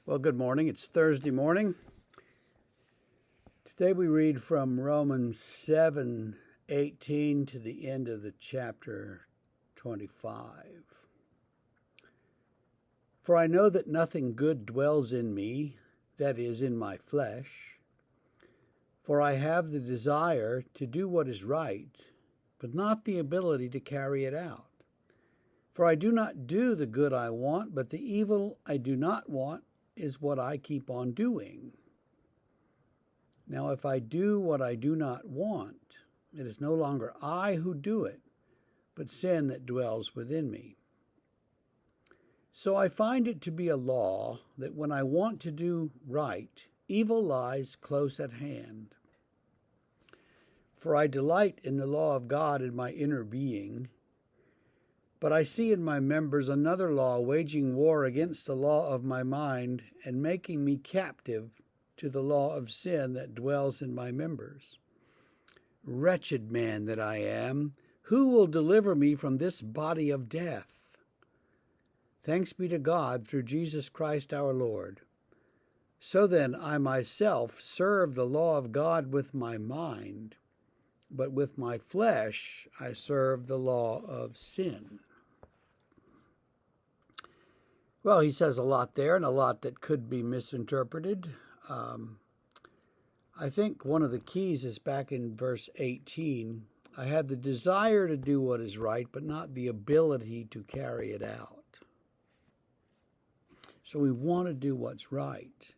Well, good morning. It's Thursday morning. Today we read from Romans 7:18 to the end of the chapter 25. For I know that nothing good dwells in me, that is, in my flesh. For I have the desire to do what is right, but not the ability to carry it out. For I do not do the good I want, but the evil I do not want is what I keep on doing. Now, if I do what I do not want, it is no longer I who do it, but sin that dwells within me. So I find it to be a law that when I want to do right, evil lies close at hand. For I delight in the law of God in my inner being, but I see in my members another law waging war against the law of my mind and making me captive to the law of sin that dwells in my members. Wretched man that I am, who will deliver me from this body of death? Thanks be to God through Jesus Christ our Lord. So then I myself serve the law of God with my mind, but with my flesh I serve the law of sin. Well, he says a lot there and a lot that could be misinterpreted. I think one of the keys is back in verse 18. I have the desire to do what is right, but not the ability to carry it out. So we want to do what's right,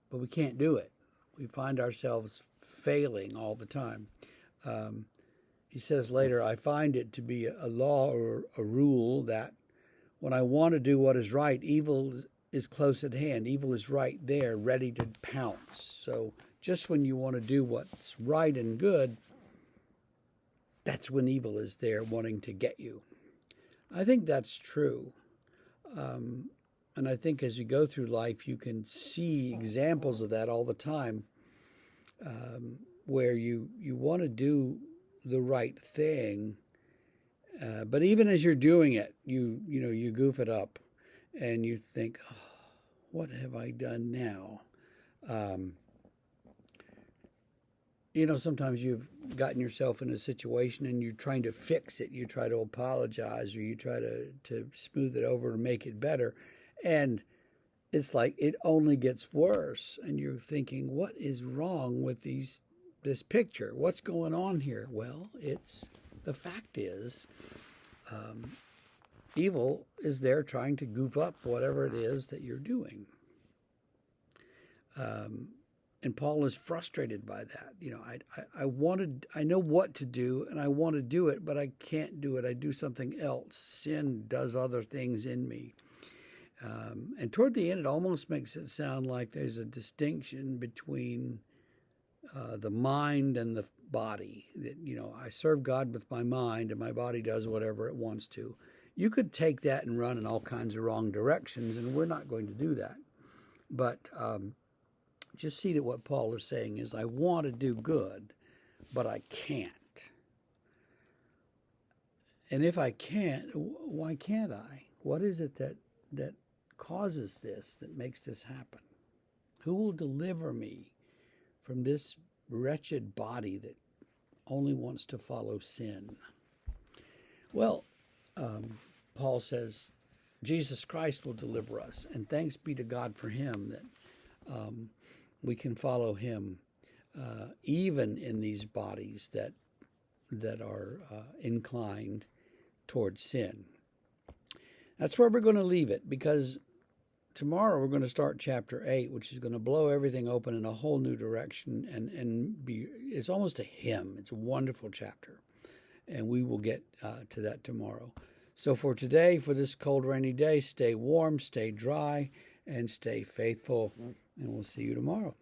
but we can't do it. We find ourselves failing all the time. He says later, I find it to be a law or a rule that when I want to do what is right, evil is close at hand. Evil is right there, ready to pounce. So just when you want to do what's right and good, that's when evil is there wanting to get you. I think that's true. And I think as you go through life, you can see examples of that all the time, where you want to do the right thing, but even as you're doing it, you goof it up, and you think, oh, what have I done now? Sometimes you've gotten yourself in a situation and you're trying to fix it. You try to apologize, or you try to smooth it over and make it better. And it's like it only gets worse. And you're thinking, what is wrong with this picture? What's going on here? Well, the fact is, evil is there trying to goof up whatever it is that you're doing. And Paul is frustrated by that. I know what to do and I want to do it, but I can't do it. I do something else. Sin does other things in me. And toward the end, it almost makes it sound like there's a distinction between the mind and the body. That, I serve God with my mind and my body does whatever it wants to. You could take that and run in all kinds of wrong directions, and we're not going to do that. But just see that what Paul is saying is, I want to do good, but I can't. And if I can't, why can't I? What is it that causes this, that makes this happen? Who will deliver me from this wretched body that only wants to follow sin? Well, Paul says Jesus Christ will deliver us, and thanks be to God for him that we can follow him even in these bodies that are inclined towards sin. That's where we're going to leave it, because tomorrow we're going to start chapter 8, which is going to blow everything open in a whole new direction and it's almost a hymn. It's a wonderful chapter, and we will get to that tomorrow. So for today, for this cold, rainy day, stay warm, stay dry, and stay faithful, and we'll see you tomorrow.